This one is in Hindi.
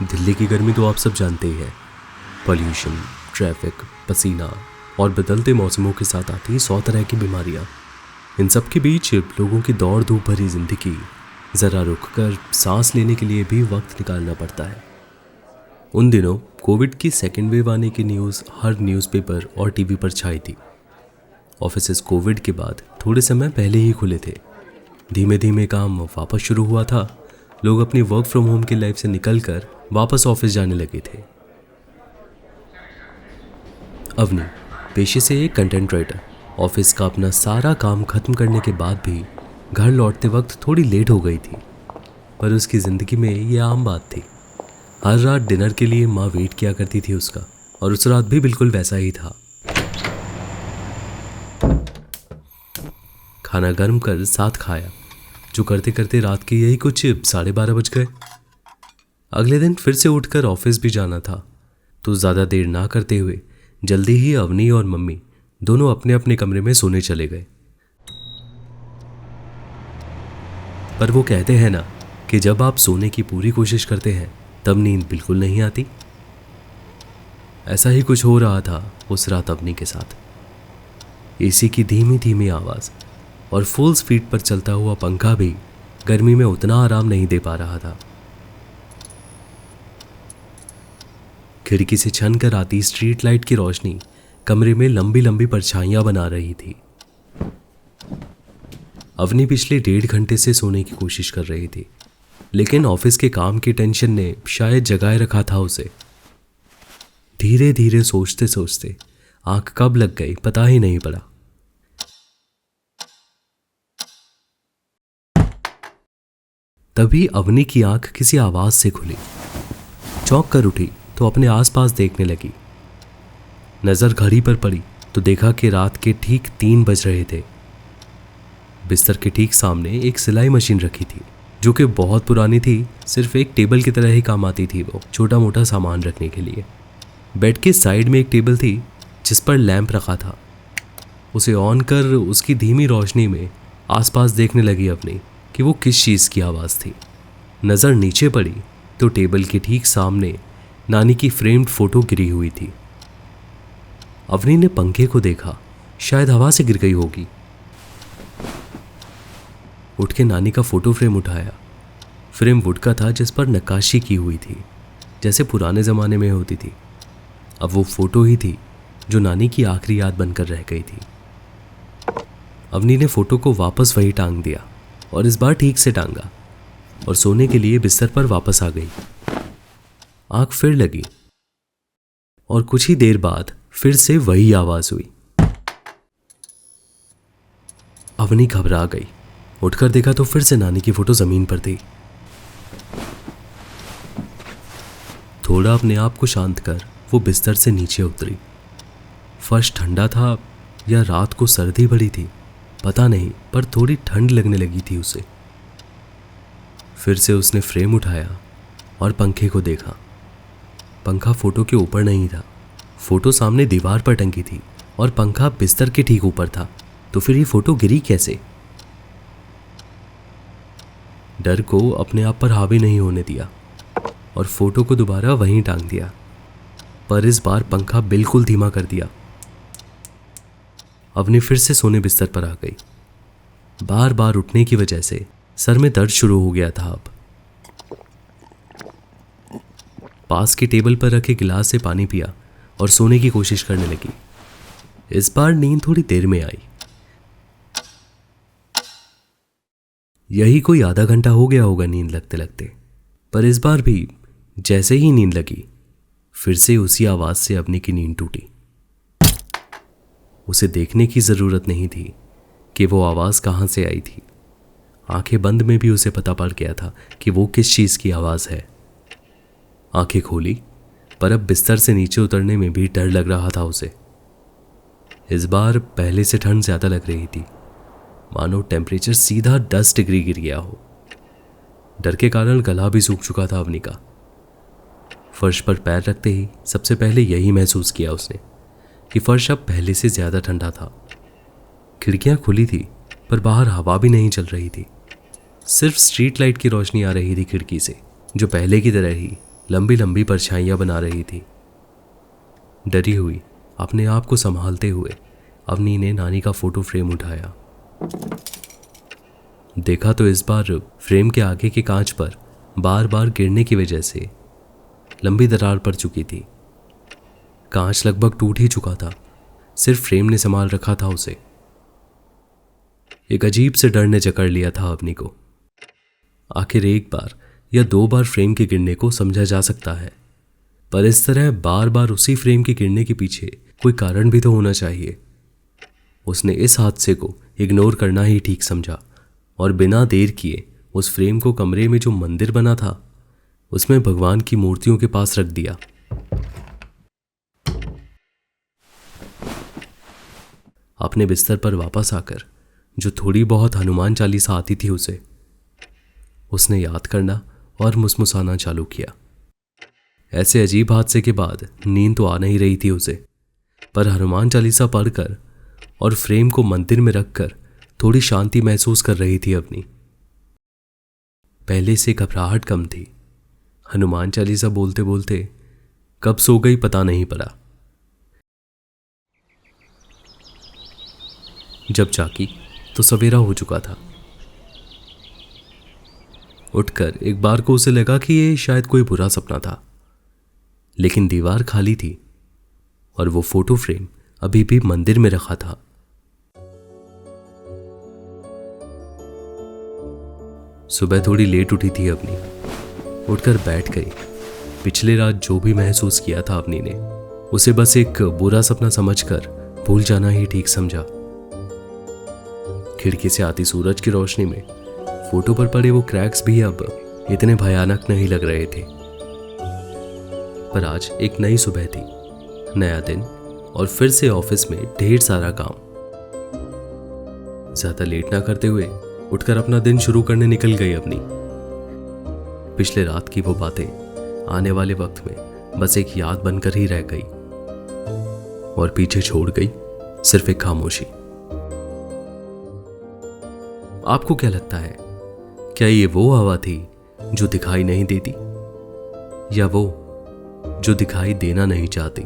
दिल्ली की गर्मी तो आप सब जानते ही हैं। पॉल्यूशन, ट्रैफिक, पसीना और बदलते मौसमों के साथ आती 100 तरह की बीमारियां। इन सब के बीच लोगों की दौड़ धूप भरी जिंदगी, ज़रा रुककर सांस लेने के लिए भी वक्त निकालना पड़ता है। उन दिनों कोविड की सेकेंड वेव आने की न्यूज़ हर न्यूज़पेपर और टीवी पर छाई थी। ऑफिसेज कोविड के बाद थोड़े समय पहले ही खुले थे। धीमे धीमे काम वापस शुरू हुआ था। लोग अपनी वर्क फ्रॉम होम की लाइफ से निकलकर वापस ऑफिस जाने लगे थे। अवनी पेशे से एक कंटेंट राइटर, ऑफिस का अपना सारा काम खत्म करने के बाद भी घर लौटते वक्त थोड़ी लेट हो गई थी, पर उसकी ज़िंदगी में ये आम बात थी। हर रात डिनर के लिए माँ वेट किया करती थी उसका, और उस रात भी बिल्कुल वैसा ही था। खाना गर्म कर साथ खाया, जो करते करते रात के यही कुछ 12:30 बज गए। अगले दिन फिर से उठकर ऑफिस भी जाना था, तो ज़्यादा देर ना करते हुए जल्दी ही अवनी और मम्मी दोनों अपने अपने कमरे में सोने चले गए। पर वो कहते हैं ना कि जब आप सोने की पूरी कोशिश करते हैं तब नींद बिल्कुल नहीं आती। ऐसा ही कुछ हो रहा था उस रात अवनी के साथ। एसी की धीमी धीमी आवाज़ और फुल स्पीड पर चलता हुआ पंखा भी गर्मी में उतना आराम नहीं दे पा रहा था। खिड़की से छन कर आती स्ट्रीट लाइट की रोशनी कमरे में लंबी लंबी परछाइयां बना रही थी। अवनी पिछले 1.5 घंटे से सोने की कोशिश कर रही थी, लेकिन ऑफिस के काम की टेंशन ने शायद जगाए रखा था उसे। धीरे धीरे सोचते सोचते आंख कब लग गई पता ही नहीं पड़ा। तभी अवनी की आंख किसी आवाज से खुली। चौंक कर उठी तो अपने आसपास देखने लगी। नजर घड़ी पर पड़ी तो देखा कि रात के ठीक 3 बज रहे थे। बिस्तर के ठीक सामने एक सिलाई मशीन रखी थी, जो कि बहुत पुरानी थी। सिर्फ एक टेबल की तरह ही काम आती थी वो, छोटा मोटा सामान रखने के लिए। बेड के साइड में एक टेबल थी जिस पर लैंप रखा था। उसे ऑन कर उसकी धीमी रोशनी में आसपास देखने लगी अपनी कि वो किस चीज़ की आवाज़ थी। नज़र नीचे पड़ी तो टेबल के ठीक सामने नानी की फ्रेम्ड फोटो गिरी हुई थी। अवनी ने पंखे को देखा, शायद हवा से गिर गई होगी। उठ के नानी का फोटो फ्रेम उठाया। फ्रेम वुड का था जिस पर नक्काशी की हुई थी, जैसे पुराने ज़माने में होती थी। अब वो फोटो ही थी जो नानी की आखिरी याद बनकर रह गई थी। अवनी ने फोटो को वापस वही टांग दिया, और इस बार ठीक से टांगा, और सोने के लिए बिस्तर पर वापस आ गई। आंख फिर लगी और कुछ ही देर बाद फिर से वही आवाज हुई। अवनी घबरा गई। उठकर देखा तो फिर से नानी की फोटो जमीन पर थी। थोड़ा अपने आप को शांत कर वो बिस्तर से नीचे उतरी। फर्श ठंडा था या रात को सर्दी बढ़ी थी पता नहीं, पर थोड़ी ठंड लगने लगी थी उसे। फिर से उसने फ्रेम उठाया और पंखे को देखा। पंखा फोटो के ऊपर नहीं था, फोटो सामने दीवार पर टंगी थी और पंखा बिस्तर के ठीक ऊपर था। तो फिर ये फोटो गिरी कैसे? डर को अपने आप पर हावी नहीं होने दिया और फोटो को दोबारा वहीं टांग दिया, पर इस बार पंखा बिल्कुल धीमा कर दिया। अवनी फिर से सोने बिस्तर पर आ गई। बार बार उठने की वजह से सर में दर्द शुरू हो गया था। अब पास की टेबल पर रखे गिलास से पानी पिया और सोने की कोशिश करने लगी। इस बार नींद थोड़ी देर में आई। यही कोई आधा घंटा हो गया होगा नींद लगते लगते, पर इस बार भी जैसे ही नींद लगी फिर से उसी आवाज से अवनी की नींद टूटी। उसे देखने की जरूरत नहीं थी कि वो आवाज कहां से आई थी। आंखें बंद में भी उसे पता पड़ गया था कि वो किस चीज की आवाज है। आंखें खोली, पर अब बिस्तर से नीचे उतरने में भी डर लग रहा था उसे। इस बार पहले से ठंड ज्यादा लग रही थी, मानो टेम्परेचर सीधा 10 डिग्री गिर गया हो। डर के कारण गला भी सूख चुका था अवनी का। फर्श पर पैर रखते ही सबसे पहले यही महसूस किया उसने कि फर्श अब पहले से ज्यादा ठंडा था। खिड़कियां खुली थी, पर बाहर हवा भी नहीं चल रही थी। सिर्फ स्ट्रीट लाइट की रोशनी आ रही थी खिड़की से, जो पहले की तरह ही लंबी लंबी परछाइयां बना रही थी। डरी हुई अपने आप को संभालते हुए अवनी ने नानी का फोटो फ्रेम उठाया। देखा तो इस बार फ्रेम के आगे के कांच पर बार बार गिरने की वजह से लंबी दरार पड़ चुकी थी। कांच लगभग टूट ही चुका था, सिर्फ फ्रेम ने संभाल रखा था उसे। एक अजीब से डर ने जकड़ लिया था अवनी को। आखिर एक बार या 2 बार फ्रेम के गिरने को समझा जा सकता है, पर इस तरह बार बार उसी फ्रेम के गिरने के पीछे कोई कारण भी तो होना चाहिए। उसने इस हादसे को इग्नोर करना ही ठीक समझा और बिना देर किए उस फ्रेम को कमरे में जो मंदिर बना था उसमें भगवान की मूर्तियों के पास रख दिया। अपने बिस्तर पर वापस आकर जो थोड़ी बहुत हनुमान चालीसा आती थी उसने याद करना और मुस्मुसाना चालू किया। ऐसे अजीब हादसे के बाद नींद तो आ नहीं रही थी उसे, पर हनुमान चालीसा पढ़कर और फ्रेम को मंदिर में रखकर थोड़ी शांति महसूस कर रही थी अपनी। पहले से घबराहट कम थी। हनुमान चालीसा बोलते बोलते कब सो गई पता नहीं पड़ा। जब जागी तो सवेरा हो चुका था। उठकर एक बार को उसे लगा कि ये शायद कोई बुरा सपना था, लेकिन दीवार खाली थी और वो फोटो फ्रेम अभी भी मंदिर में रखा था। सुबह थोड़ी लेट उठी थी अपनी, उठकर बैठ गई। पिछले रात जो भी महसूस किया था अपनी ने उसे बस एक बुरा सपना समझकर भूल जाना ही ठीक समझा। खिड़की से आती सूरज की रोशनी में फोटो पर पड़े वो क्रैक्स भी अब इतने भयानक नहीं लग रहे थे। पर आज एक नई सुबह थी, नया दिन और फिर से ऑफिस में ढेर सारा काम। ज्यादा लेट ना करते हुए उठकर अपना दिन शुरू करने निकल गई अपनी। पिछले रात की वो बातें आने वाले वक्त में बस एक याद बनकर ही रह गई और पीछे छोड़ गई सिर्फ एक खामोशी। आपको क्या लगता है, क्या ये वो हवा थी जो दिखाई नहीं देती, या वो जो दिखाई देना नहीं चाहती?